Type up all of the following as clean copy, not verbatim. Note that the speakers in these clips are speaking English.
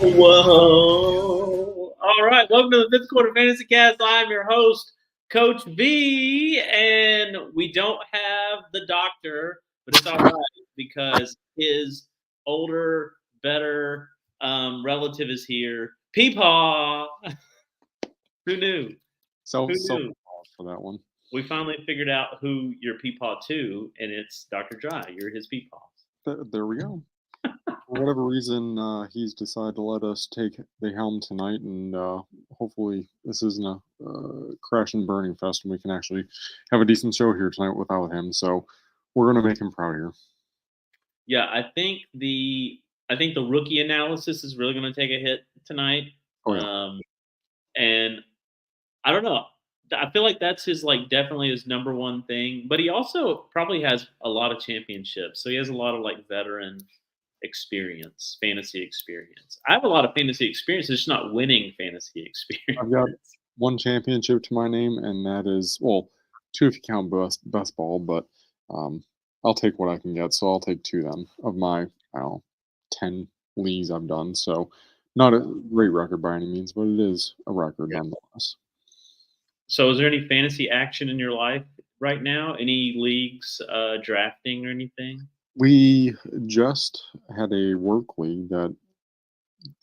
Whoa. All right. Welcome to the fifth quarter fantasy cast. I'm your host, Coach V, and we don't have the doctor, but it's all right because his older, better relative is here. Peepaw. Who knew? So Who knew? for that one. We finally figured out who your Peepaw to, and it's Dr. Dry. You're his Peepaw. There we go. For whatever reason, he's decided to let us take the helm tonight, and hopefully this isn't a crash and burning fest, and we can actually have a decent show here tonight without him. So we're gonna make him proud here. Yeah, I think the rookie analysis is really going to take a hit tonight. Oh, yeah. And I don't know. I feel like that's definitely his number one thing. But he also probably has a lot of championships, so he has a lot of veteran experience, fantasy experience. I have a lot of fantasy experience, it's just not winning fantasy experience. I've got one championship to my name, and that is, well, two if you count best ball, but I'll take what I can get. So I'll take two then of my, I don't know, 10 leagues I've done. So not a great record by any means, but it is a record nonetheless. So is there any fantasy action in your life right now? Any leagues drafting or anything? We just had a work league that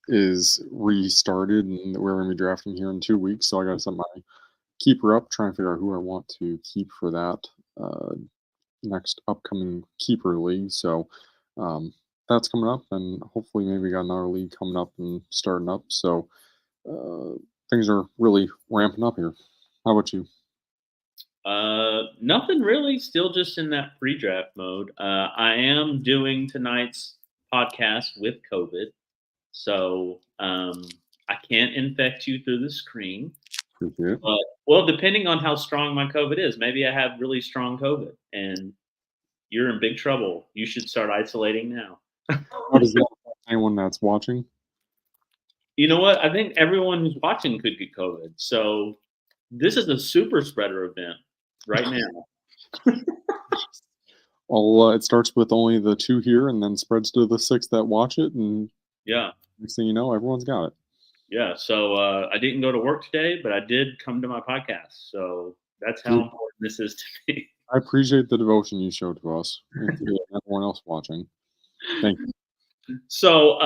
is restarted, and we're going to be drafting here in 2 weeks. So I got to set my keeper up, try and figure out who I want to keep for that next upcoming keeper league. So that's coming up, and hopefully maybe got another league coming up and starting up. So things are really ramping up here. How about you? Nothing really. Still just in that pre-draft mode. I am doing tonight's podcast with COVID, so I can't infect you through the screen. Appreciate it. But, well, depending on how strong my COVID is, maybe I have really strong COVID, and you're in big trouble. You should start isolating now. How does that affect anyone that's watching? You know what? I think everyone who's watching could get COVID. So this is a super spreader event right now. Well, it starts with only the 2 here and then spreads to the 6 that watch it. And yeah, next thing you know, everyone's got it. Yeah. So I didn't go to work today, but I did come to my podcast. So that's how important this is to me. I appreciate the devotion you show to us and to everyone else watching. Thank you. So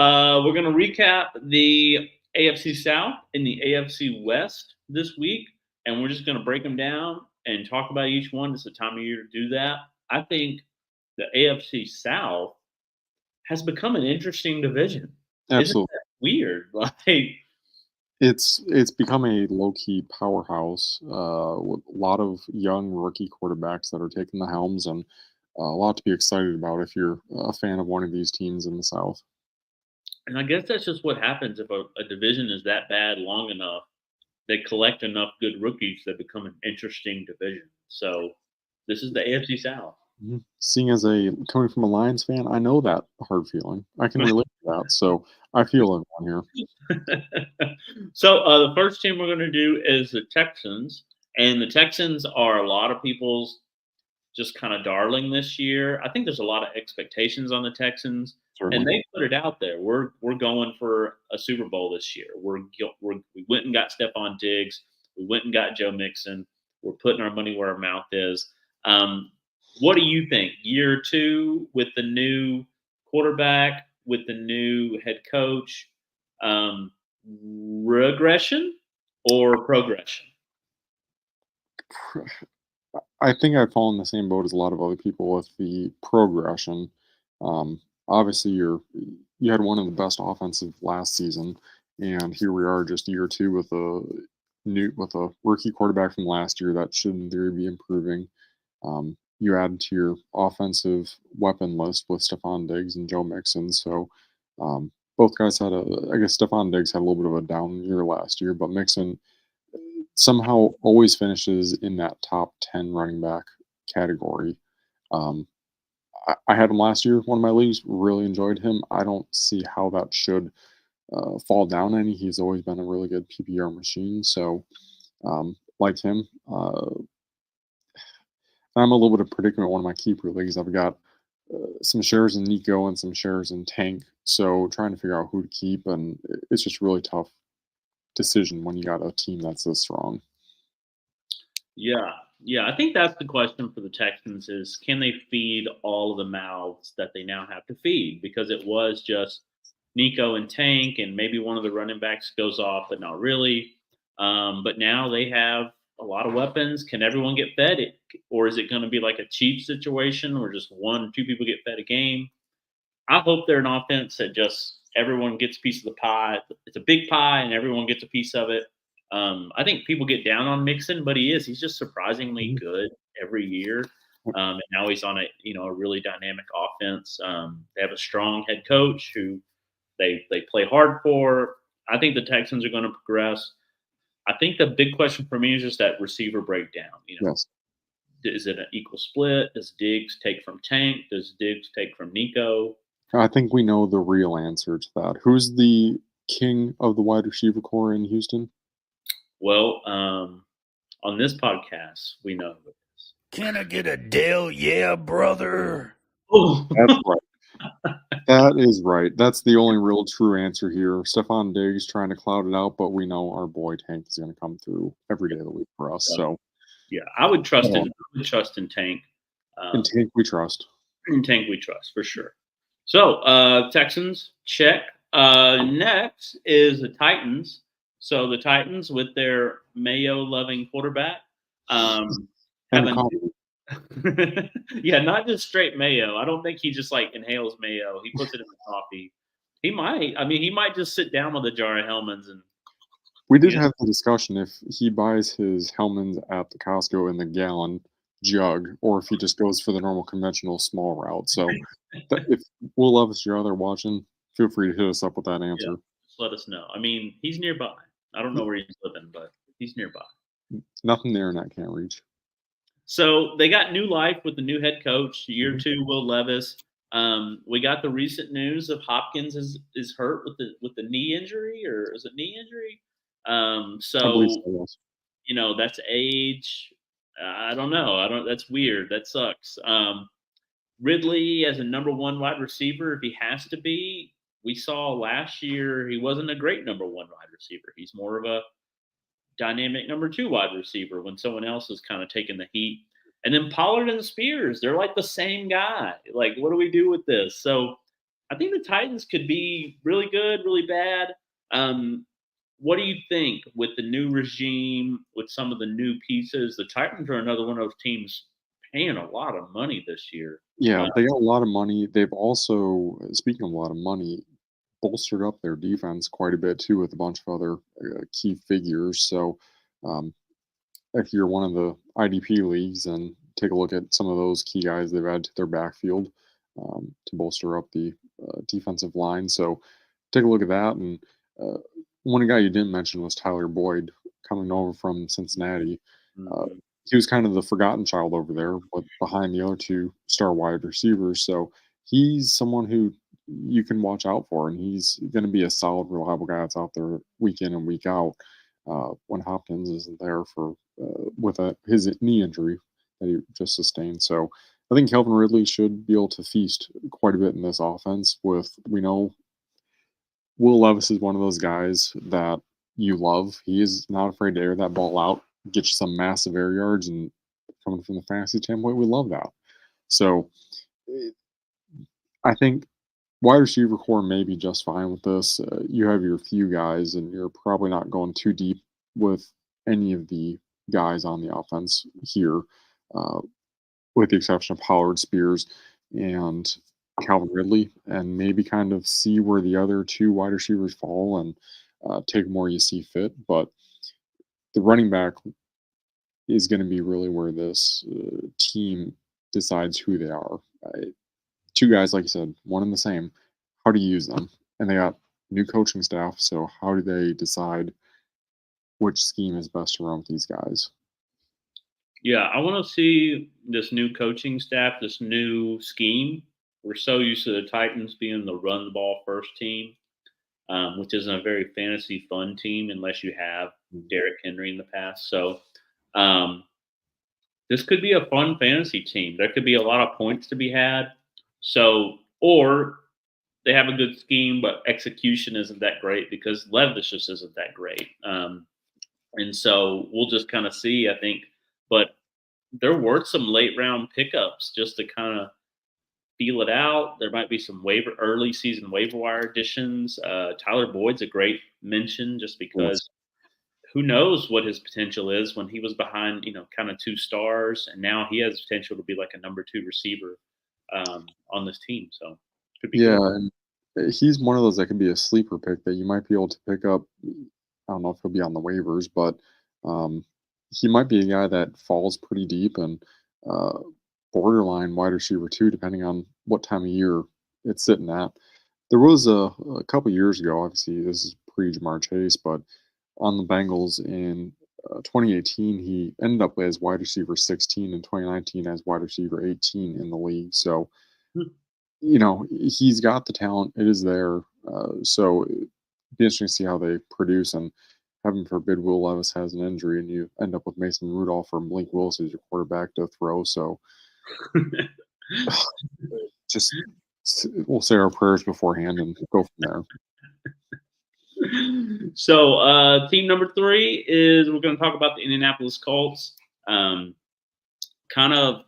we're going to recap the AFC South and the AFC West this week, and we're just going to break them down and talk about each one. It's the time of year to do that. I think the AFC South has become an interesting division. Absolutely. Isn't that weird? It's become a low-key powerhouse with a lot of young rookie quarterbacks that are taking the helms, and a lot to be excited about if you're a fan of one of these teams in the South. And I guess that's just what happens if a division is that bad long enough. They collect enough good rookies that become an interesting division. So this is the AFC South. Mm-hmm. Seeing as coming from a Lions fan, I know that hard feeling. I can relate to that. So I feel everyone here. So the first team we're going to do is the Texans. And the Texans are a lot of people's just kind of darling this year. I think there's a lot of expectations on the Texans. Certainly. And they put it out there. We're going for a Super Bowl this year. We went and got Stephon Diggs. We went and got Joe Mixon. We're putting our money where our mouth is. What do you think? Year 2 with the new quarterback, with the new head coach, regression or progression? I think I fall in the same boat as a lot of other people with the progression. Obviously, you had one of the best offensive last season, and here we are, just year 2 with a rookie quarterback from last year that should in theory be improving. You add to your offensive weapon list with Stephon Diggs and Joe Mixon. So both guys I guess Stephon Diggs had a little bit of a down year last year, but Mixon somehow always finishes in that top 10 running back category. I had him last year, one of my leagues, really enjoyed him. I don't see how that should fall down any. He's always been a really good PPR machine. So like him. I'm a little bit of predicament in one of my keeper leagues. I've got some shares in Nico and some shares in Tank So trying to figure out who to keep, and it's just really tough decision when you got a team that's this strong. Yeah, yeah. I think that's the question for the Texans is can they feed all of the mouths that they now have to feed? Because it was just Nico and Tank, and maybe one of the running backs goes off, but not really. But now they have a lot of weapons. Can everyone get fed? Or is it going to be like a cheap situation where just one, two people get fed a game? I hope they're an offense that just everyone gets a piece of the pie. It's a big pie, and everyone gets a piece of it. I think people get down on Mixon, but he's just surprisingly Mhm. good every year. And now he's on a really dynamic offense. They have a strong head coach who they play hard for. I think the Texans are going to progress. I think the big question for me is just that receiver breakdown. Yes. Is it an equal split? Does Diggs take from Tank? Does Diggs take from Nico? I think we know the real answer to that. Who's the king of the wide receiver core in Houston? Well, on this podcast, we know who it is. Can I get a Dale? Yeah, brother. Oh, That's right. That is right. That's the only real true answer here. Stefan Diggs trying to cloud it out, but we know our boy Tank is going to come through every day of the week for us. So, yeah, I would trust uh, in Tank. in Um, Tank we trust. in Tank we trust for sure. So Texans check. Next is the Titans. So the Titans with their Mayo loving quarterback And have the a comedy. yeah, not just straight mayo. I don't think he just like inhales mayo. He puts it in the coffee. He might. I mean, he might just sit down with a jar of Hellman's and We did you know, have the discussion if he buys his Hellman's at the Costco in the gallon jug, or if he just goes for the normal conventional small route. So, if Will Levis, you're out there watching, feel free to hit us up with that yeah, answer. just let us know. I mean, he's nearby. I don't know where he's living, but he's nearby. Nothing the internet can't reach. So they got new life with the new head coach, year Mhm. two, Will Levis. We got the recent news of Hopkins is hurt with the knee injury, or is it knee injury? I believe So so, yes. that's age. I don't know. I don't. That's weird. That sucks. Ridley as a number one wide receiver, if he has to be, we saw last year he wasn't a great number one wide receiver. He's more of a dynamic number two wide receiver when someone else is kind of taking the heat. And then Pollard and Spears, they're like the same guy. Like, what do we do with this? So I think the Titans could be really good, really bad. Um, what do you think with the new regime, with some of the new pieces? The Titans are another one of those teams paying a lot of money this year. Yeah, Uh, they got a lot of money. They've also, speaking of a lot of money, bolstered up their defense quite a bit too with a bunch of other key figures. So, um, if you're one of the IDP leagues and take a look at some of those key guys they've added to their backfield to bolster up the defensive line. So take a look at that. And uh, one guy you didn't mention was Tyler Boyd coming over from Cincinnati. Uh, mhm. he was kind of the forgotten child over there, but behind the other two star wide receivers. So he's someone who you can watch out for, and he's going to be a solid, reliable guy that's out there week in and week out when Hopkins isn't there for with his knee injury that he just sustained. So I think Calvin Ridley should be able to feast quite a bit in this offense. With we know Will Levis is one of those guys that you love. He is not afraid to air that ball out, get you some massive air yards, and coming from the fantasy standpoint, we love that. So eh, I think wide receiver core may be just fine with this. You have your few guys, and you're probably not going too deep with any of the guys on the offense here, uh, with the exception of Pollard, Spears, and Calvin Ridley, and maybe kind of see where the other two wide receivers fall and take them where you see fit. But the running back is going to be really where this team decides who they are. Two guys, like you said, one and the same. How do you use them? And they got new coaching staff, so how do they decide which scheme is best to run with these guys? Yeah, I want to see this new coaching staff, this new scheme. We're so used to the Titans being the run the ball first team, which isn't a very fantasy fun team unless you have Mhm. Derrick Henry in the past. So um, this could be a fun fantasy team. There could be a lot of points to be had. So, or they have a good scheme, but execution isn't that great because Levis just isn't that great. And so we'll just kind of see, I think. But there were some late round pickups just to kind of feel it out. There might be some early season waiver wire additions. Tyler Boyd's a great mention just Yes. because who knows what his potential is when he was behind, kind of two stars, and now he has potential to be like a number two receiver on this team. So could be Yeah, good. and he's one of those that could be a sleeper pick that you might be able to pick up. I don't know if he'll be on the waivers, but um, he might be a guy that falls pretty deep and uh, borderline wide receiver too, depending on what time of year it's sitting at. There was a couple years ago, obviously this is pre-Jamar Chase, but on the Bengals in 2018, he ended up as wide receiver 16, in 2019 as wide receiver 18 in the league. So he's got the talent. It is there. So it'd be interesting to see how they produce. And heaven forbid Will Levis has an injury and you end up with Mason Rudolph or Malik Willis as your quarterback to throw. So just we'll say our prayers beforehand and go from there. So team number 3 is we're going to talk about the Indianapolis Colts. Kind of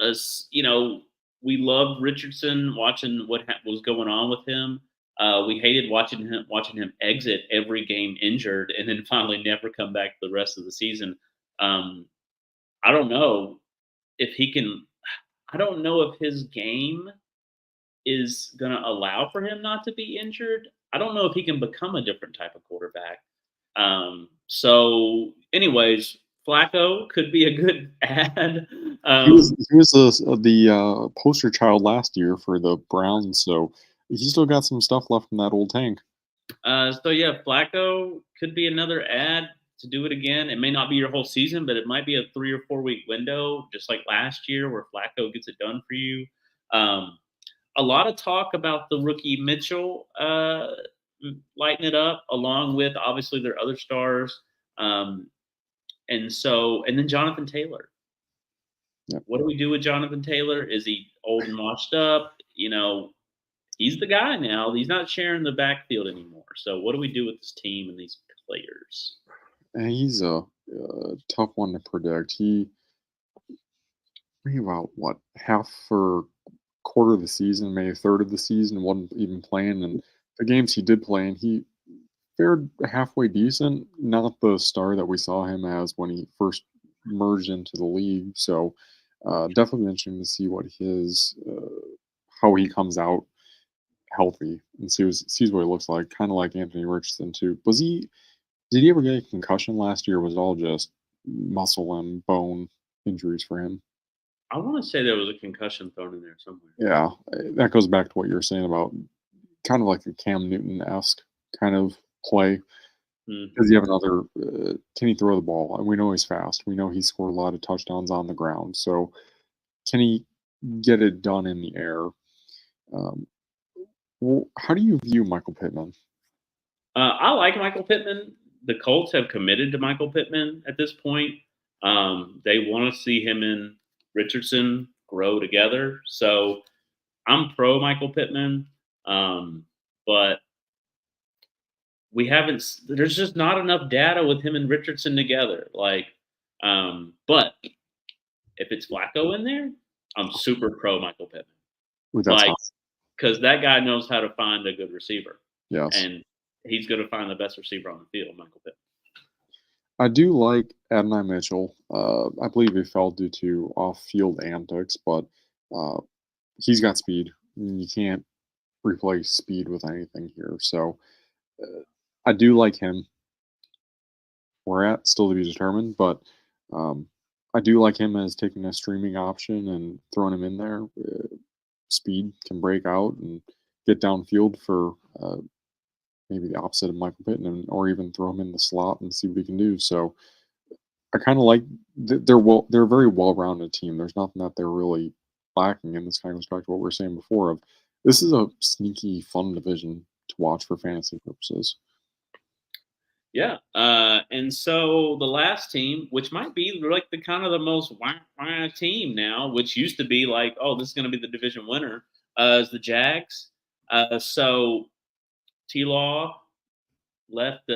us, we loved Richardson, watching what was going on with him. We hated watching him exit every game injured and then finally never come back the rest of the season. I don't know if he can. I don't know if his game is going to allow for him not to be injured. I don't know if he can become a different type of quarterback. So, anyways, Flacco could be a good ad. He was the poster child last year for the Browns, so he's still got some stuff left in that old tank. So yeah, Flacco could be another ad to do it again. It may not be your whole season, but it might be a 3 or 4 week window, just like last year, where Flacco gets it done for you. A lot of talk about the rookie Mitchell lighting it up, along with obviously their other stars, and then Jonathan Taylor. Yep. What do we do with Jonathan Taylor? Is he old and washed up? He's the guy now. He's not sharing the backfield anymore. So what do we do with this team and these players? And he's a tough one to predict. He about what half or quarter of the season, maybe a third of the season, wasn't even playing, and the games he did play, and he fared halfway decent. Not the star that we saw him as when he first merged into the league. So definitely interesting to see what how he comes out healthy and sees what he looks like. Kind of like Anthony Richardson too. Did he ever get a concussion last year? Or was it all just muscle and bone injuries for him? I want to say there was a concussion thrown in there somewhere. Yeah, that goes back to what you were saying about kind of like a Cam Newton-esque kind of play. Because you have another, can he throw the ball? And we know he's fast. We know he scored a lot of touchdowns on the ground. So can he get it done in the air? How do you view Michael Pittman? I like Michael Pittman. The Colts have committed to Michael Pittman at this point. They want to see him and Richardson grow together. So I'm pro Michael Pittman. But there's just not enough data with him and Richardson together. But if it's Flacco in there, I'm super pro Michael Pittman. Because that guy knows how to find a good receiver. Yes. And he's going to find the best receiver on the field, Michael Pittman. I do like Adonai Mitchell. I believe he fell due to off-field antics, but he's got speed. You can't replace speed with anything here. So I do like him. We're at still to be determined, but I do like him as taking a streaming option and throwing him in there. Speed can break out and get downfield for maybe the opposite of Michael Pittman, or even throw him in the slot and see what he can do. So I kind of like they're a very well-rounded team. There's nothing that they're really lacking, and this kind of goes back to what we were saying before. Of this is a sneaky, fun division to watch for fantasy purposes. Yeah, and so the last team, which might be like the kind of the most wah team now, which used to be like, oh, this is going to be the division winner, is the Jags. So T-Law left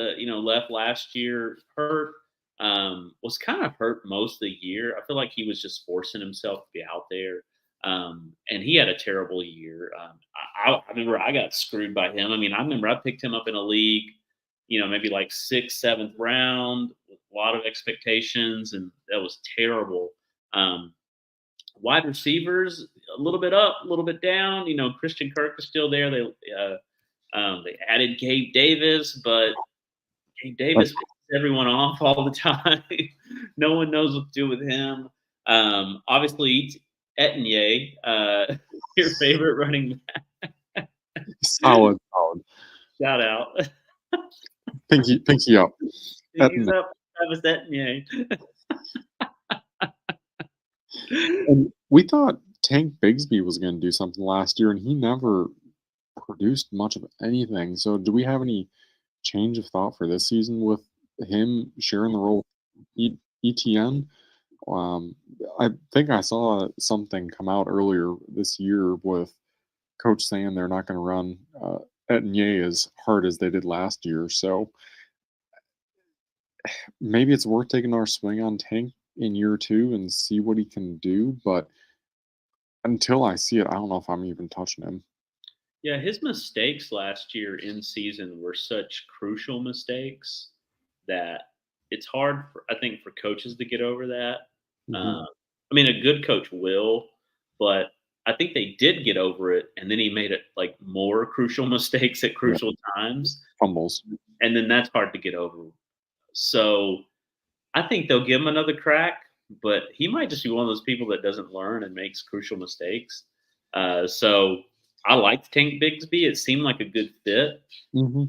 last year hurt. Was kind of hurt most of the year. I feel like he was just forcing himself to be out there. And he had a terrible year. I remember I got screwed by him. I mean, I remember I picked him up in a league, maybe like sixth, seventh round with a lot of expectations, and that was terrible. Wide receivers, a little bit up, a little bit down. Christian Kirk is still there. They added Gabe Davis, but Gabe Davis pisses everyone off all the time. No one knows what to do with him. Obviously, Etienne, your favorite running back. Solid. Shout out. Pinky up. Pinky's up, Travis Etienne. And we thought Tank Bigsby was going to do something last year, and he never produced much of anything. So, do we have any change of thought for this season with him sharing the role with ETN? I think I saw something come out earlier this year with coach saying they're not going to run Etienne as hard as they did last year. So maybe it's worth taking our swing on Tank in year 2 and see what he can do. But until I see it, I don't know if I'm even touching him. Yeah, his mistakes last year in season were such crucial mistakes that it's hard, I think, for coaches to get over that. Mm-hmm. I mean, a good coach will, but I think they did get over it, and then he made it like more crucial mistakes at crucial times. Fumbles. And then that's hard to get over. So I think they'll give him another crack, but he might just be one of those people that doesn't learn and makes crucial mistakes. So I liked Tank Bigsby. It seemed like a good fit. Mm-hmm.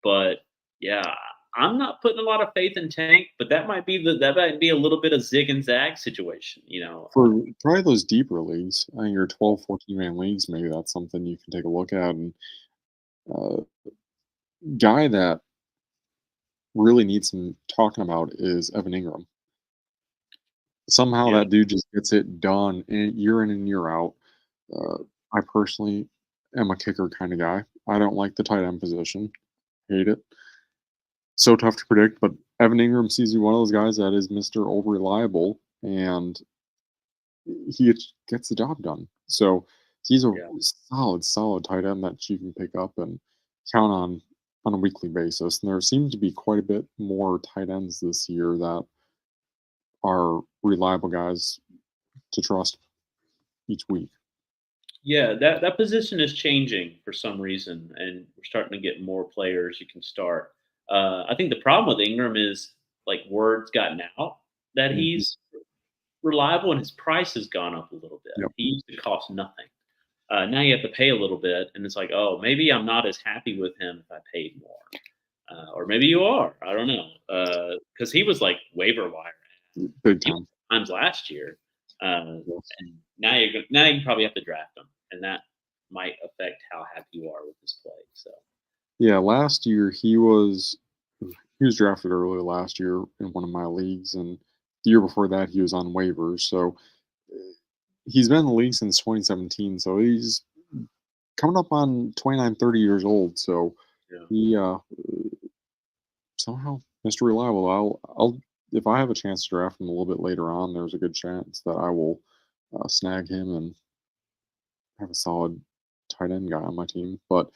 But yeah, I'm not putting a lot of faith in Tank, but that might be a little bit of zig and zag situation, For probably those deeper leagues, I think your 12, 14-man leagues, maybe that's something you can take a look at. And guy that really needs some talking about is Evan Ingram. Somehow that dude just gets it done year in and year out. I personally am a kicker kind of guy. I don't like the tight end position. Hate it. So tough to predict, but Evan Ingram seems to be one of those guys that is Mr. Over-reliable, and he gets the job done. So he's a solid tight end that you can pick up and count on a weekly basis. And there seems to be quite a bit more tight ends this year that are reliable guys to trust each week. Yeah, that position is changing for some reason, and we're starting to get more players you can start. I think the problem with Ingram is like word's gotten out that he's reliable, and his price has gone up a little bit. Yep. He used to cost nothing. Now you have to pay a little bit, and it's like, oh, maybe I'm not as happy with him if I paid more, or maybe you are. I don't know, because he was like waiver wire big time times last year, and now you probably have to draft him, and that might affect how happy you are with his play. So yeah, last year he was drafted early last year in one of my leagues, and the year before that he was on waivers. So he's been in the league since 2017, so he's coming up on 29, 30 years old. So he somehow Mr. Reliable. I'll if I have a chance to draft him a little bit later on, there's a good chance that I will snag him and have a solid tight end guy on my team. But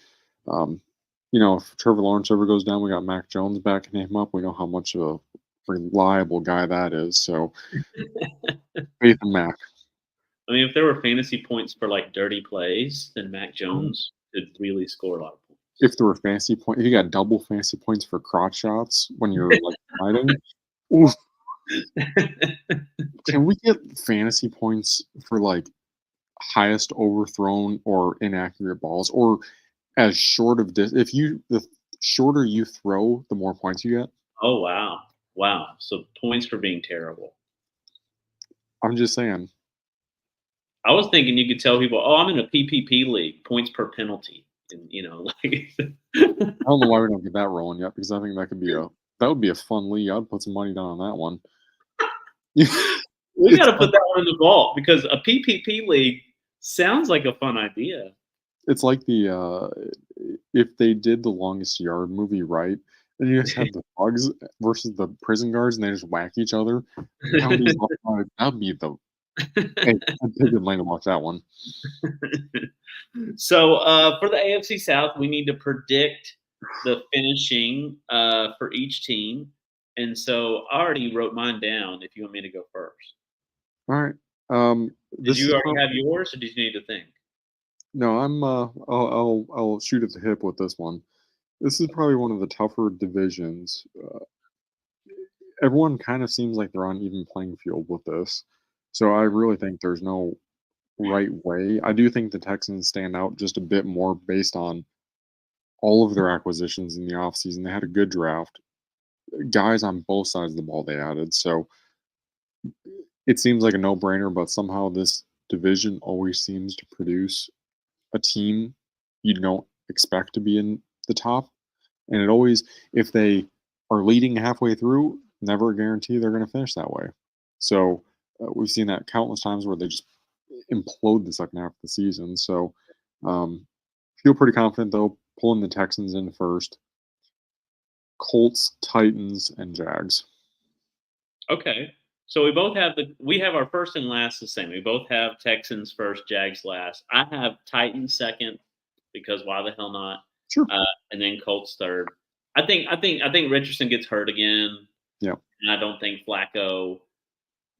if Trevor Lawrence ever goes down, we got Mac Jones backing him up. We know how much of a reliable guy that is. So faith in Mac. I mean, if there were fantasy points for like dirty plays, then Mac Jones could really score a lot of points. If there were fantasy points, if you got double fantasy points for crotch shots when you're like fighting, oof. Can we get fantasy points for like highest overthrown or inaccurate balls, or as short of this? The shorter you throw, the more points you get. Oh wow! So points for being terrible. I'm just saying. I was thinking you could tell people, "Oh, I'm in a PPP league, points per penalty," and like. I don't know why we don't get that rolling yet, because I think that would be a fun league. I'd put some money down on that one. We got to put that one in the vault, because a PPP league sounds like a fun idea. It's like if they did the Longest Yard movie right, and you just have the thugs versus the prison guards, and they just whack each other. That'd be the hey, I'd take Atlanta to watch that one. So for the AFC South, we need to predict the finishing for each team. And so I already wrote mine down if you want me to go first. All right. Did This you is already have yours or did you need to think? no, I'll shoot at the hip with this one. This is probably one of the tougher divisions. Everyone kind of seems like they're on even playing field with this. So I really think there's no right way. I do think the Texans stand out just a bit more based on all of their acquisitions in the offseason. They had a good draft. Guys on both sides of the ball they added. So it seems like a no-brainer, but somehow this division always seems to produce a team you don't expect to be in the top. And it always, if they are leading halfway through, never a guarantee they're going to finish that way. So we've seen that countless times where they just implode the second half of the season. So feel pretty confident though, pulling the Texans in first. Colts, Titans, and Jags. Okay. So we have our first and last the same. We both have Texans first, Jags last. I have Titans second because why the hell not? Sure. And then Colts third. I think Richardson gets hurt again. Yeah. And I don't think Flacco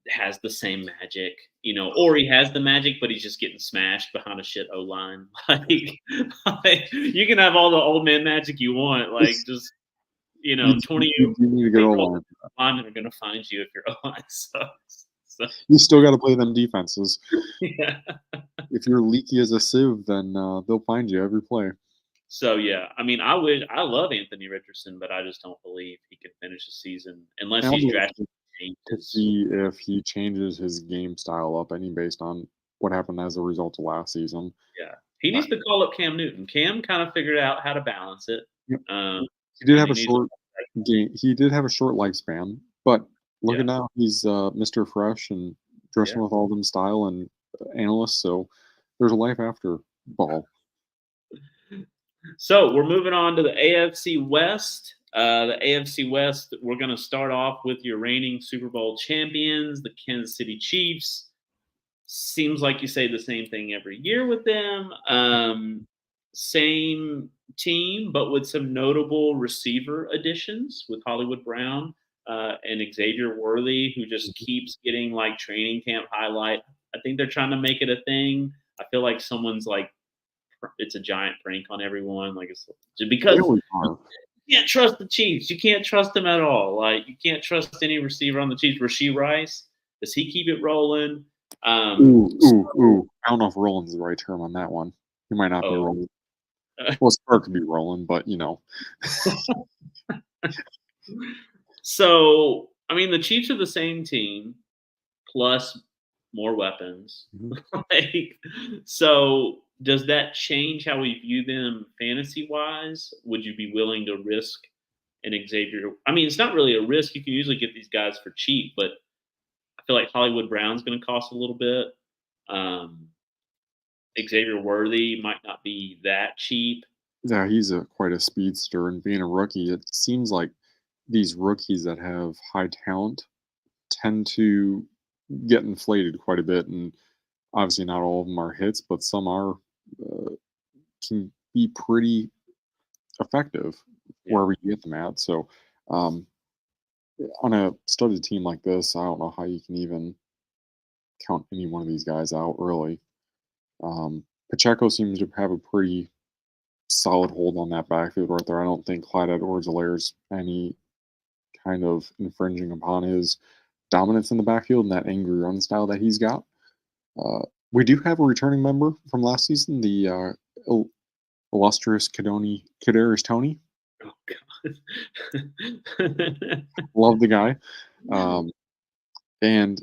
has the same magic, or he has the magic, but he's just getting smashed behind a shit O line. Like, you can have all the old man magic you want, like just 20 You need to get O-line. linemen are going to find you if your O-line sucks. So, You still got to play them defenses. yeah. If you're leaky as a sieve, then they'll find you every play. So yeah, I mean, I love Anthony Richardson, but I just don't believe he can finish the season unless he's drastically To changes. see if he changes his game style up any based on what happened as a result of last season. Yeah, he needs to call up Cam Newton. Cam kind of figured out how to balance it. Yep. He and did have he a needs short game. He did have a short lifespan, but look Yeah. at now, he's Mr. Fresh and dressing Yeah. with all them style and analysts. So there's a life after ball. So we're moving on to the AFC West. The AFC West, we're going to start off with your reigning Super Bowl champions, the Kansas City Chiefs. Seems like you say the same thing every year with them. Same team, but with some notable receiver additions with Hollywood Brown and Xavier Worthy, who just keeps getting like training camp highlight. I think they're trying to make it a thing. I feel like someone's like, it's a giant prank on everyone. Like it's because They always are. you can't trust the Chiefs. You can't trust them at all. Like you can't trust any receiver on the Chiefs. Rasheed Rice, does he keep it rolling? Ooh. I don't know if rolling's the right term on that one. He might not be rolling. Well, Spark could be rolling, but So, I mean, the Chiefs are the same team plus more weapons. So does that change how we view them fantasy wise? Would you be willing to risk an Xavier? I mean, it's not really a risk. You can usually get these guys for cheap, but I feel like Hollywood Brown's going to cost a little bit. Xavier Worthy might not be that cheap. Yeah, he's quite a speedster, and being a rookie, it seems like these rookies that have high talent tend to get inflated quite a bit, and obviously not all of them are hits, but some are can be pretty effective wherever you get them at. So, on a studded team like this, I don't know how you can even count any one of these guys out, really. Pacheco seems to have a pretty solid hold on that backfield right there. I don't think Clyde Edwards-Helaire's any kind of infringing upon his dominance in the backfield and that angry run style that he's got. We do have a returning member from last season, the illustrious Kadarius Toney. Oh God, Love the guy. And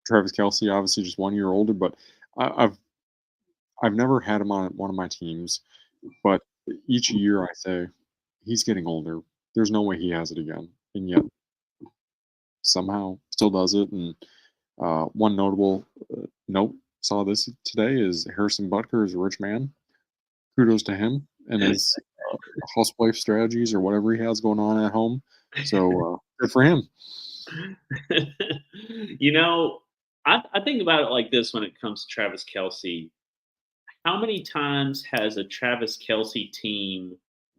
Travis Kelce, obviously just 1 year older, but I've never had him on one of my teams, but each year I say he's getting older. There's no way he has it again, and yet somehow still does it. And one notable note saw this today is Harrison Butker is a rich man. kudos to him and his housewife strategies or whatever he has going on at home. So good for him. You know, I think about it like this when it comes to Travis Kelsey. How many times has a Travis Kelsey team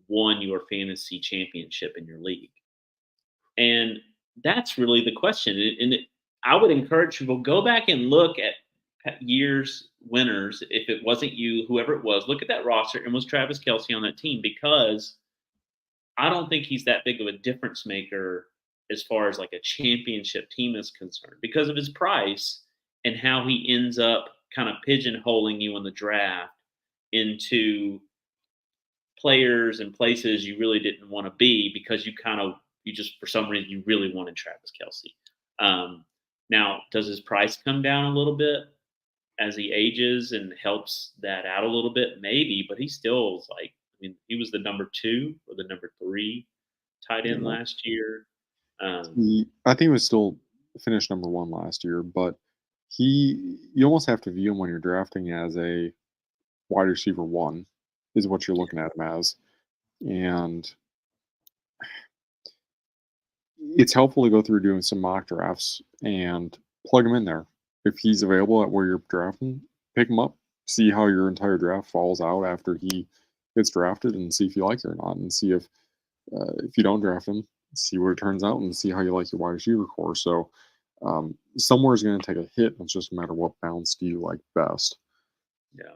won your fantasy championship in your league? And that's really the question. I would encourage people go back and look at years winners. If it wasn't you, whoever it was, look at that roster and was Travis Kelsey on that team because I don't think he's that big of a difference maker as far as like a championship team is concerned because of his price and how he ends up kind of pigeonholing you in the draft into players and places you really didn't want to be because you just for some reason you really wanted Travis Kelsey. Now, does his price come down a little bit as he ages and helps that out a little bit? Maybe, but he still is like, I mean, he was the number 2 or the number 3 tight end Yeah. last year. I think he was still finished number 1 last year, but you almost have to view him when you're drafting as a wide receiver 1 is what you're looking at him as. And it's helpful to go through doing some mock drafts and plug him in there. If he's available at where you're drafting, pick him up, see how your entire draft falls out after he gets drafted, and see if you like it or not, and see if you don't draft him, see where it turns out, and see how you like your wide receiver core. So somewhere is going to take a hit. It's just a matter of what balance do you like best. Yeah.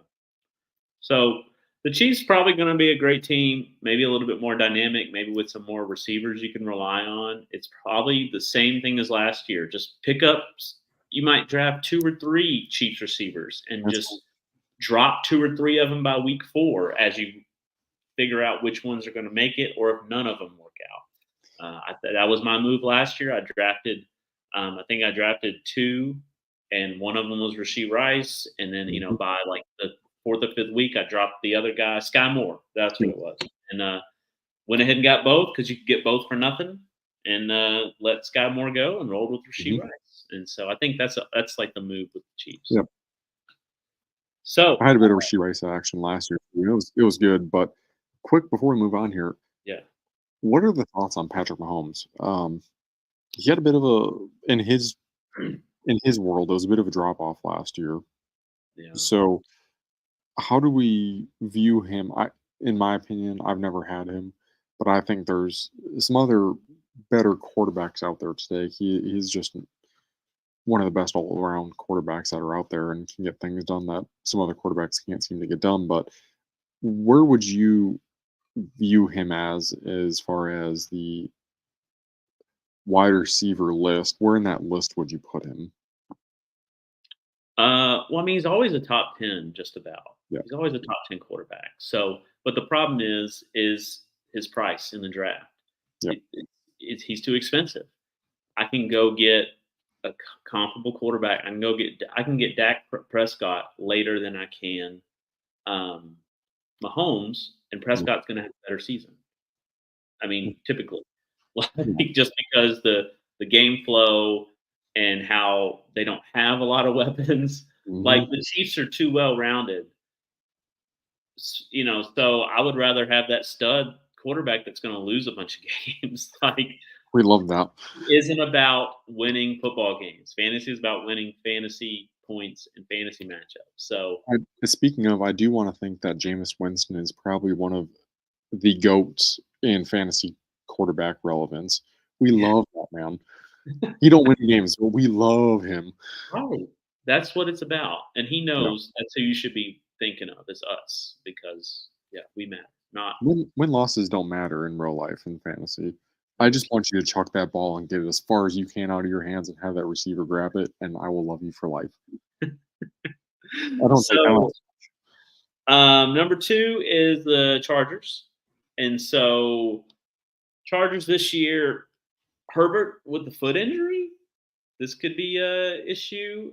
So the Chiefs probably going to be a great team, maybe a little bit more dynamic, maybe with some more receivers you can rely on. It's probably the same thing as last year. Just pick up, you might draft 2 or 3 Chiefs receivers and That's just drop 2 or 3 of them by week 4 as you figure out which ones are going to make it or if none of them work out. That was my move last year. I drafted, I think I drafted 2, and one of them was Rashee Rice. And then, by like the 4th or 5th week, I dropped the other guy, Sky Moore. That's what it was. And went ahead and got both because you could get both for nothing, and let Sky Moore go and rolled with Rashee Rice. And so I think that's like the move with the Chiefs. Yep. So I had a bit of Rashee Rice action last year. It was good, but quick before we move on here, yeah, what are the thoughts on Patrick Mahomes? He had a bit of a in his world, there was a bit of a drop off last year. yeah. So how do we view him? In my opinion, I've never had him, but I think there's some other better quarterbacks out there today. He's just one of the best all around quarterbacks that are out there and can get things done that some other quarterbacks can't seem to get done. But where would you view him as far as the wide receiver list? Where in that list would you put him? Well, I mean, he's always a top 10, just about. Yeah. He's always a top 10 quarterback. So, but the problem is his price in the draft. Yeah. He's too expensive. I can go get a comparable quarterback. I can get Dak Prescott later than I can Mahomes, and Prescott's going to have a better season. I mean, typically, just because the game flow and how they don't have a lot of weapons. Like the Chiefs are too well rounded, So I would rather have that stud quarterback that's going to lose a bunch of games. We love that. Isn't about winning football games. Fantasy is about winning fantasy points and fantasy matchups. So, speaking of, I do want to think that Jameis Winston is probably one of the GOATs in fantasy quarterback relevance. We love that man. He don't win games, but we love him. Right. That's what it's about. And he knows that's who you should be thinking of is us because, we matter. Not win losses don't matter in real life in fantasy. I just want you to chuck that ball and get it as far as you can out of your hands and have that receiver grab it, and I will love you for life. I don't so, number 2 is the Chargers. And so Chargers this year, Herbert with the foot injury, this could be a issue.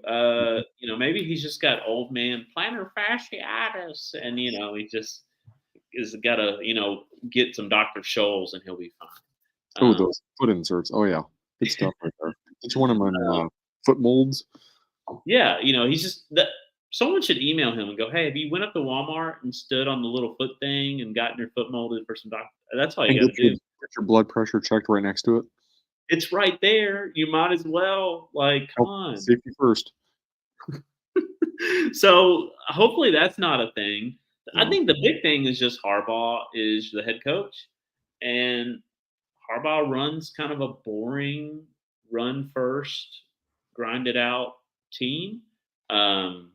Maybe he's just got old man plantar fasciitis, and he just is got to get some Dr. Scholl's and he'll be fine. Those foot inserts. Oh yeah, good stuff right there. Get you one of them foot molds. Yeah, he's just that. Someone should email him and go, "Hey, have you went up to Walmart and stood on the little foot thing and gotten your foot molded for some doc?" That's all And you got to do. get your blood pressure checked right next to it. It's right there. You might as well. Like, come Health on. safety first. So hopefully that's not a thing. I No. think the big thing is just Harbaugh is the head coach, and Harbaugh runs kind of a boring run first, grind it out team. Um,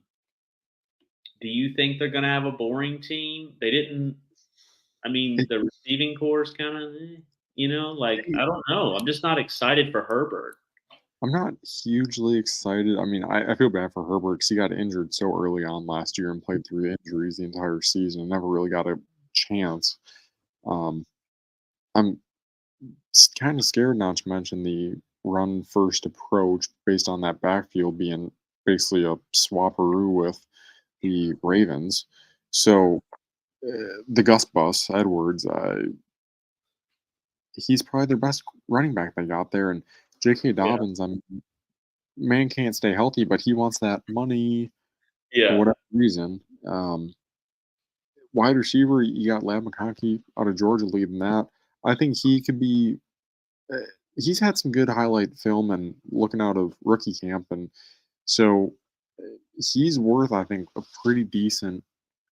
do you think they're going to have a boring team? They didn't. I mean, the receiving core is kind of, like I don't know. I'm just not excited for Herbert. I'm not hugely excited. I mean, I feel bad for Herbert because he got injured so early on last year and played through injuries the entire season and never really got a chance. Um, I'm kind of scared not to mention the run first approach based on that backfield being basically a swapperoo with the Ravens. So the Gus Bus Edwards, he's probably their best running back they got there, and J.K. Yeah, Dobbins. I mean, man can't stay healthy, but he wants that money for yeah, whatever reason. Wide receiver, you got Lab McConkey out of Georgia leading that. I think he could be. Uh, he's had some good highlight film and looking out of rookie camp, and so he's worth, I think, a pretty decent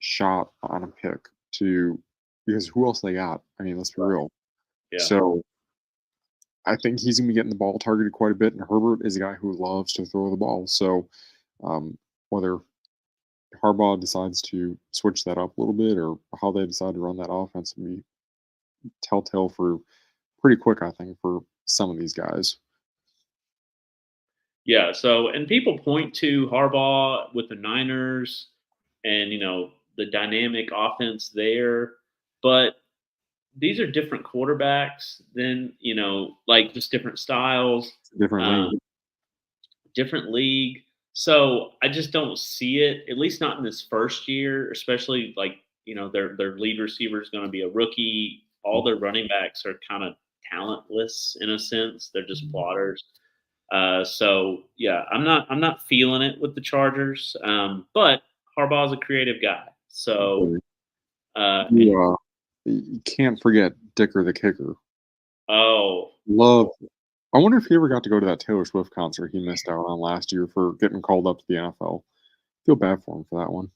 shot on a pick to because who else they got? I mean, let's be real. yeah. So I think he's going to be getting the ball targeted quite a bit, and Herbert is a guy who loves to throw the ball. So whether Harbaugh decides to switch that up a little bit or how they decide to run that offense will be telltale for pretty quick, I think, for some of these guys. Yeah, so and people point to Harbaugh with the Niners and, the dynamic offense there, but these are different quarterbacks than, like just different styles, It's a different um, league. different league. So I just don't see it, at least not in this first year, especially like, their lead receiver is going to be a rookie. All their running backs are kind of talentless in a sense. They're just plotters. So yeah, I'm not feeling it with the Chargers. But Harbaugh's a creative guy. So Really. and You can't forget Dicker the kicker. oh, Love. I wonder if he ever got to go to that Taylor Swift concert he missed out on last year for getting called up to the NFL. Feel bad for him for that one.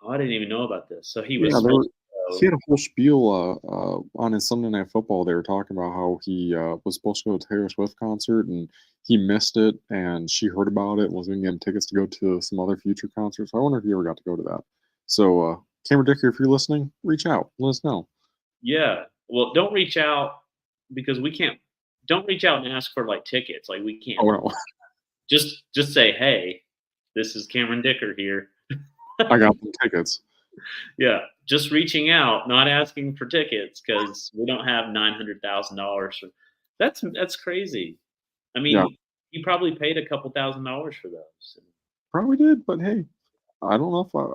I didn't even know about this. So he was Yeah, supposed to he go. had a whole spiel on his Sunday Night Football. They were talking about how he was supposed to go to Taylor Swift concert and he missed it, and she heard about it and was going to get him tickets to go to some other future concerts. I wonder if he ever got to go to that. So, Cameron Dicker, if you're listening, reach out. Let us know. Yeah. Well, don't reach out because we can't. Don't reach out and ask for like tickets. Like we can't. Oh no, Just say, hey, this is Cameron Dicker here. I got some tickets. Yeah, just reaching out, not asking for tickets because we don't have $900,000. That's crazy. I Yeah, mean, you probably paid a couple $1,000s for those. probably did, but hey, I don't know if I.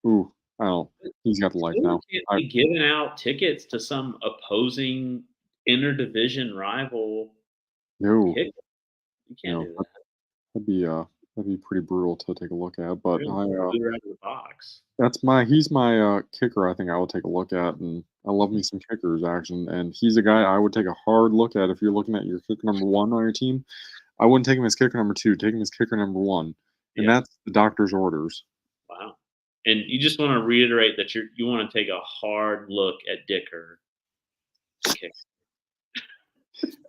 Ooh, I don't. He's got the life Still now. can't I be giving out tickets to some opposing interdivision rival no, kicker. You can't no, do that. that'd be pretty brutal to take a look at. But Really I blew her out of the box. he's my kicker. I think I will take a look at, and I love me some kickers action. And he's a guy I would take a hard look at if you're looking at your kicker number one on your team. I wouldn't take him as kicker number two. Take him as kicker number one, and Yeah. that's the doctor's orders. Wow. And you just want to reiterate that you want to take a hard look at Dicker, the kicker.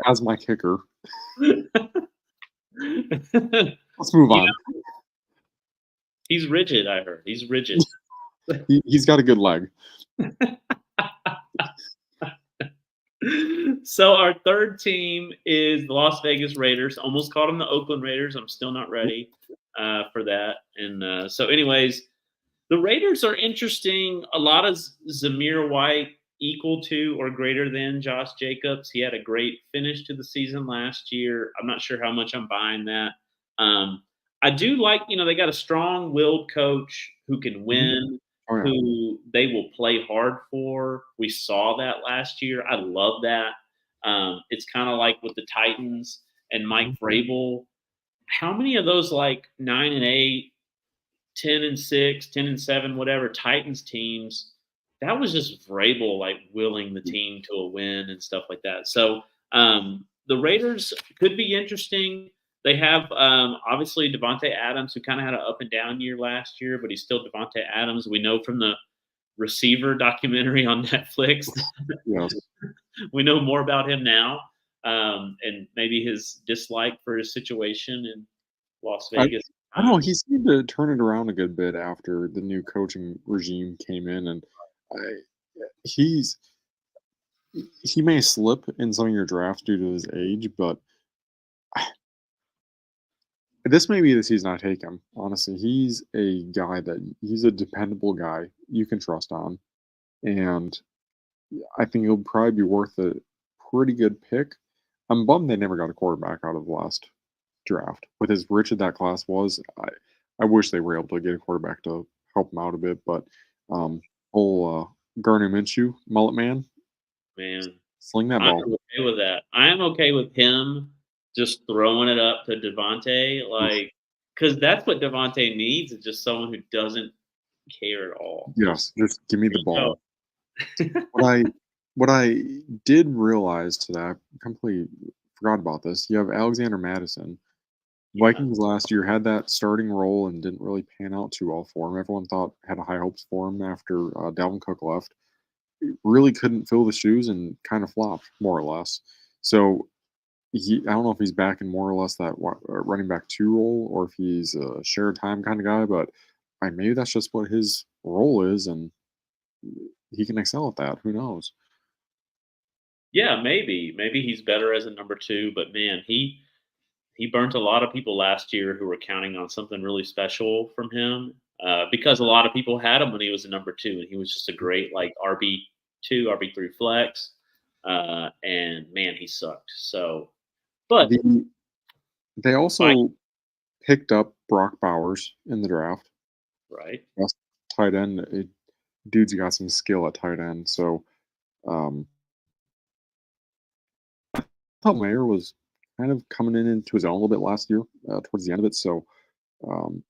As my kicker, You let's move on. He's rigid, I heard. He's rigid. He's got a good leg. So our third team is the Las Vegas Raiders. Almost called them the Oakland Raiders. I'm still not ready for that. And so, anyways, the Raiders are interesting. A lot of Zamir White equal to or greater than Josh Jacobs. He had a great finish to the season last year. I'm not sure how much I'm buying that. I do like, they got a strong-willed coach who can win, Oh yeah. who they will play hard for. We saw that last year. I love that. It's kind of like with the Titans and Mike Vrabel. How many of those like 9-8 10-6, 10-7, whatever Titans teams, that was just Vrabel like willing the team to a win and stuff like that. So the Raiders could be interesting. They have obviously Devontae Adams, who kind of had an up and down year last year, but he's still Devontae Adams. We know from the receiver documentary on Netflix. Yes. We know more about him now, and maybe his dislike for his situation in Las I, Vegas. I don't know. He seemed to turn it around a good bit after the new coaching regime came in, and I, he's he may slip in some of your drafts due to his age, but this may be the season I take him. Honestly, he's a guy that he's a dependable guy you can trust on, and I think it'll probably be worth a pretty good pick. I'm bummed they never got a quarterback out of the last draft. With as rich as that class was, I wish they were able to get a quarterback to help them out a bit. But um, old Gardner Minshew, mullet man, Man, sling that I'm ball. okay with that. I am okay with him just throwing it up to Devontae, Oof. like, because that's what Devontae needs is just someone who doesn't care at all. Just Yes, just give me here the you go. ball. What I what I did realize today, I completely forgot about this. You have Alexander Madison. Yeah, Vikings last year had that starting role and didn't really pan out too well for him. Everyone thought had high hopes for him after Dalvin Cook left. Really couldn't fill the shoes and kind of flopped more or less. So I don't know if he's back in more or less that running back two role or if he's a shared time kind of guy, but maybe that's just what his role is, and he can excel at that. Who knows? yeah, maybe he's better as a number two, but man, he burnt a lot of people last year who were counting on something really special from him because a lot of people had him when he was a number two, and he was just a great like RB2, RB3 flex, and man, he sucked. So, but The They Mike, also picked up Brock Bowers in the draft. right? Best tight end. Dude's got some skill at tight end. So um, I thought Mayer was kind of coming into his own a little bit last year, towards the end of it. So um,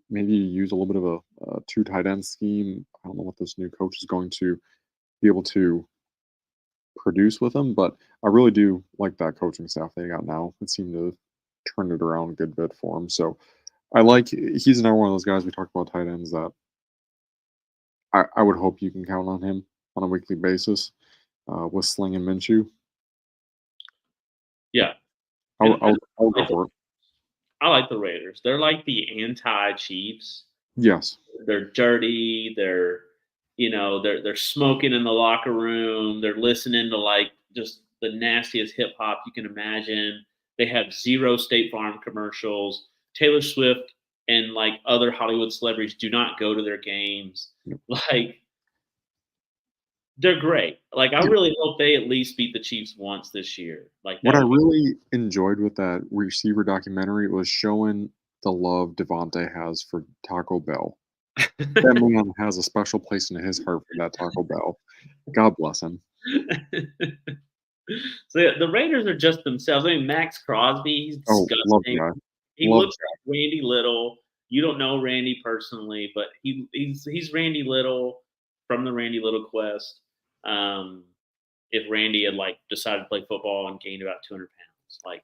maybe use a little bit of a two tight end scheme. I don't know what this new coach is going to be able to produce with him, but I really do like that coaching staff they got now. It seemed to turn it around a good bit for him. So he's another one of those guys we talked about tight ends that I would hope you can count on him on a weekly basis with Sling and Minshew. Yeah, I'll, and I'll, I'll go for it. I like the Raiders. They're like the anti-Chiefs. Yes. They're dirty. They're smoking in the locker room. They're listening to like just the nastiest hip hop you can imagine. They have zero State Farm commercials. Taylor Swift and like other Hollywood celebrities do not go to their games. Yep. Like they're great. Like I really hope they at least beat the Chiefs once this year. Like What that I would be really enjoyed with that receiver documentary was showing the love Devontae has for Taco Bell. That man has a special place in his heart for that Taco Bell. God bless him. So yeah, the Raiders are just themselves. I mean, Max Crosby, he's Oh, love the disgusting. guy. He Love looks like Randy Little. You don't know Randy personally, but he's Randy Little from the Randy Little quest. Um, if Randy had like decided to play football and gained about 200 pounds, like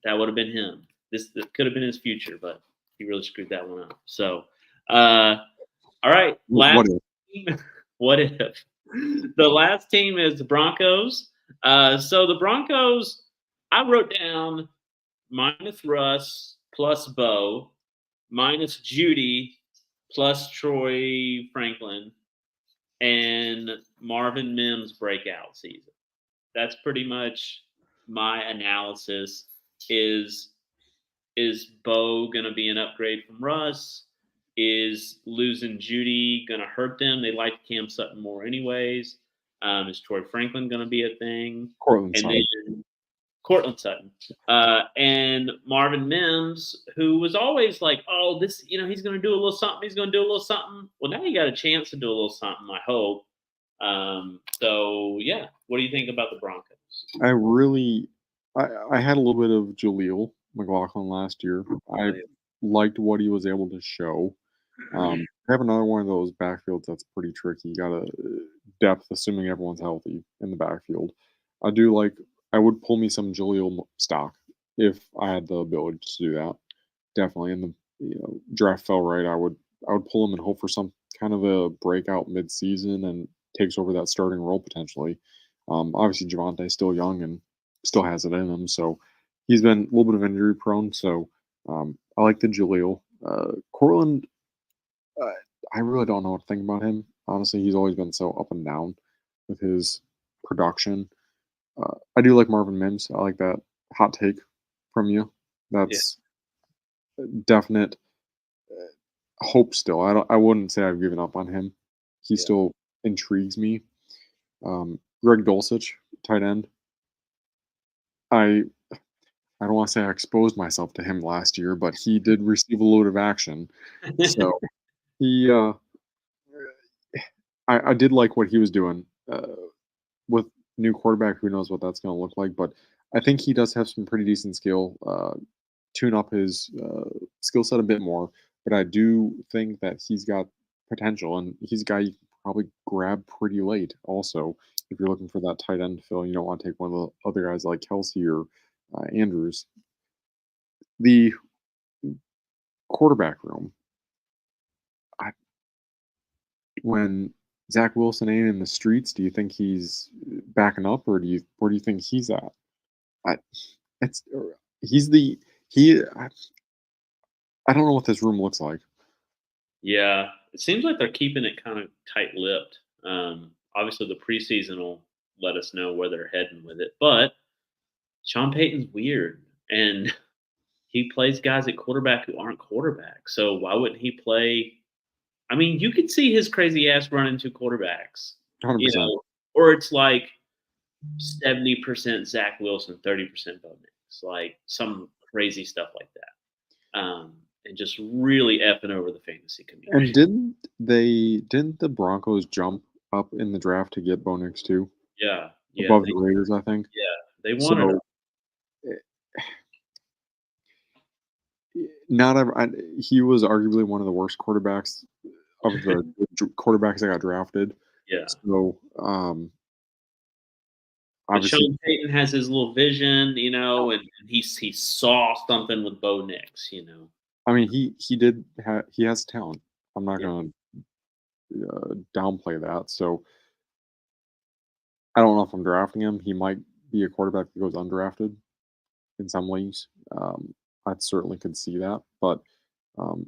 that would have been him. This could have been his future, but he really screwed that one up. So, all right, What last if? team. What if the last team is the Broncos? So the Broncos, I wrote down minus Russ plus Bo, minus Judy plus Troy Franklin, and Marvin Mims breakout season. That's pretty much my analysis. Is is Bo going to be an upgrade from Russ? Is losing Judy going to hurt them? They like Cam Sutton more, anyways. Is Troy Franklin going to be a thing? Cortland And Sutton. then Cortland Sutton and Marvin Mims, who was always like, "Oh, this, he's going to do a little something. He's going to do a little something." Well, now he got a chance to do a little something. I hope. So yeah, what do you think about the Broncos? I really, I had a little bit of Jaleel McLaughlin last year. I liked what he was able to show. They have another one of those backfields that's pretty tricky. You got to depth, assuming everyone's healthy in the backfield. I do like. I would pull me some stock if I had the ability to do that. Definitely, in the draft fell right. I would pull him and hope for some kind of a breakout mid-season and takes over that starting role potentially. Obviously, Javante's still young and still has it in him, so he's been a little bit of injury prone. So I like the Jaleel. Cortland, uh, I really don't know what to think about him. Honestly, he's always been so up and down with his production. I do like Marvin Mims. I like that hot take from you. Yeah, That's definite hope still. I wouldn't say I've given up on him. He yeah. still intrigues me. Greg Dulcich, tight end. I I don't want to say I exposed myself to him last year, but he did receive a load of action. So he I did like what he was doing. With new quarterback, who knows what that's going to look like, but I think he does have some pretty decent skill. Tune up his skill set a bit more, but I do think that he's got potential, and he's a guy you can probably grab pretty late. Also, if you're looking for that tight end fill, you don't want to take one of the other guys like Kelsey or Andrews. The quarterback room, I, when Zach Wilson ain't in the streets, do you think he's backing up, or where do you think he's at? I, it's he's the he. I don't know what this room looks like. Yeah, it seems like they're keeping it kind of tight-lipped. Obviously, the preseason will let us know where they're heading with it. But Sean Payton's weird, and he plays guys at quarterback who aren't quarterbacks. So why wouldn't he play? I mean, you could see his crazy ass running two quarterbacks, 100%. or it's like 70% Zach Wilson, 30% Bo Nix, like some crazy stuff like that. And just really effing over the fantasy And community. didn't the Broncos jump up in the draft to get Bo Nix too, Yeah, yeah, above the Raiders, I think. they wanted him. So eh, not ever. He was arguably one of the worst quarterbacks of the quarterbacks that got drafted. Yeah, So but obviously, Sean Payton has his little vision, and he saw something with Bo Nix. I mean, he has talent. I'm not Yeah, going to downplay that. So I don't know if I'm drafting him. He might be a quarterback that goes undrafted in some leagues. I certainly could see that, but um,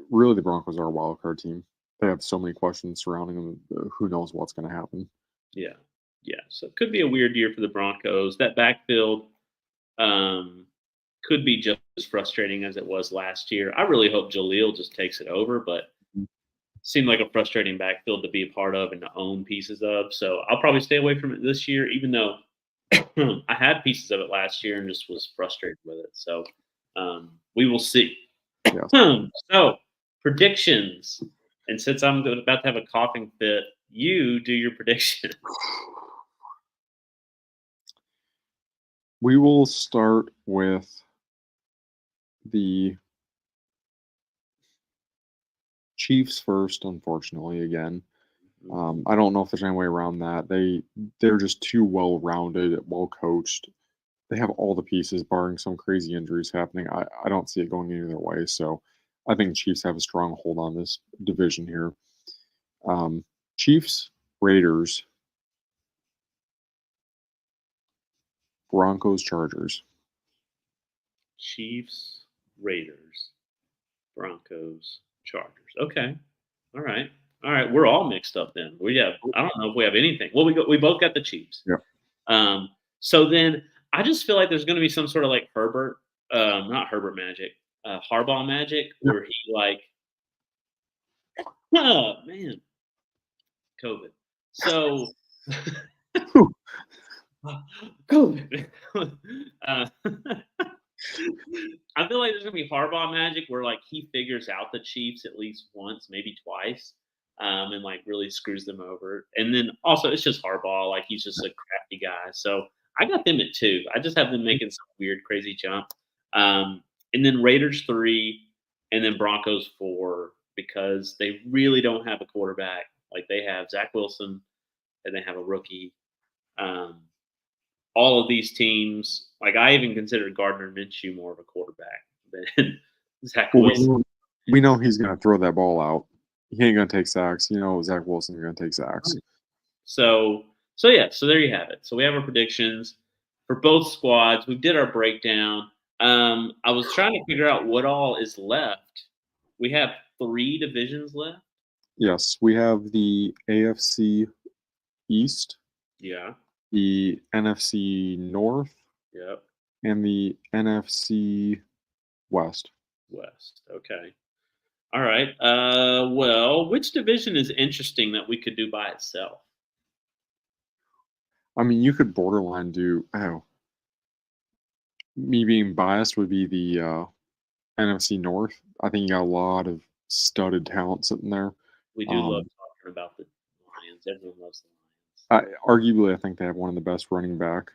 really, the Broncos are a wild card team. They have so many questions surrounding them. Who knows what's going to happen? yeah, yeah. So it could be a weird year for the Broncos. That backfield um, could be just as frustrating as it was last year. I really hope Jaleel just takes it over, but seemed like a frustrating backfield to be a part of and to own pieces of. So I'll probably stay away from it this year, even though I had pieces of it last year and just was frustrated with it. So we will see. Yes. So predictions, and since I'm about to have a coughing fit, you do your prediction. We will start with the Chiefs first, unfortunately, again. I don't know if there's any way around that. They're just too well rounded, well coached. They have all the pieces, barring some crazy injuries happening. I don't see it going any other way. So I think Chiefs have a strong hold on this division here. Um, Chiefs, Raiders, Broncos, Chargers. Chiefs, Raiders, Broncos, Chargers. Okay. All right. All right. We're all mixed up then. I don't know if we have anything. Well, we both got the Chiefs. Yeah. So then I just feel like there's going to be some sort of like Herbert, not Herbert magic, Harbaugh magic, Yeah. where he like, oh man, COVID. So Whew. COVID. uh, I feel like there's gonna be Harbaugh magic where like he figures out the Chiefs at least once, maybe twice, and like really screws them over. And then also it's just Harbaugh, like he's just a crafty guy. So I got them at 2. I just have them making some weird, crazy jump. And then Raiders 3, and then Broncos 4 because they really don't have a quarterback. Like they have Zach Wilson and they have a rookie. All of these teams, like I even considered Gardner Minshew more of a quarterback than Zach Well, Wilson. we know he's going to throw that ball out. He ain't going to take sacks. You know, Zach Wilson's going to take sacks. So yeah, so there you have it. So we have our predictions for both squads. We did our breakdown. I was trying to figure out what all is left. We have 3 divisions left. Yes, we have the AFC East, Yeah. the NFC North, Yep. and the NFC West. West. Okay. All right. Well, which division is interesting that we could do by itself? I mean, you could borderline do. Me being biased would be the NFC North. I think you got a lot of studded talent sitting there. We do love talking about the Lions. Everyone loves the Lions. Arguably, I think they have one of the best running back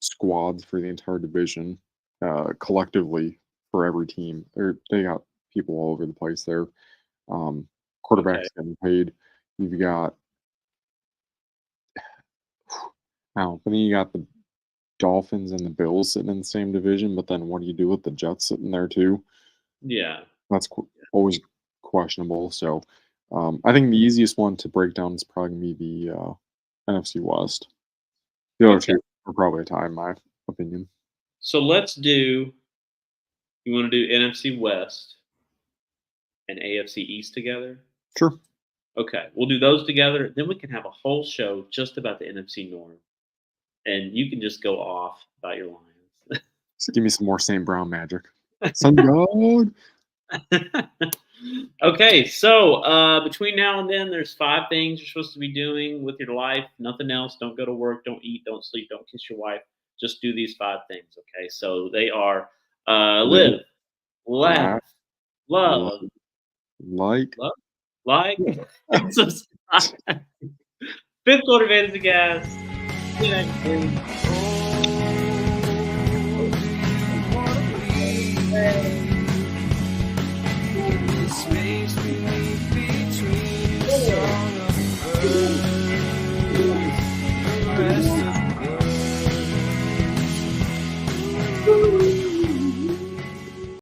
squads for the entire division, collectively for every team. They got people all over the place there. Quarterbacks getting paid. You've got, but then you got the Dolphins and the Bills sitting in the same division. But then what do you do with the Jets sitting there too? Yeah, that's always questionable. So I think the easiest one to break down is probably going to be the NFC West. The other two are probably a tie, in my opinion. So let's do. You want to do NFC West and AFC East together? Sure. Okay, we'll do those together. Then we can have a whole show just about the NFC North, and you can just go off about your Lions. Just give me some more St. Brown magic. Sun God. Okay, so between now and then, there's 5 things you're supposed to be doing with your life. Nothing else. Don't go to work. Don't eat. Don't sleep. Don't kiss your wife. Just do these 5 things. Okay, so they are live, laugh, love, like. Subscribe. 5th quarter advantage, guys. See you next week. Space between the song of the rest of the world.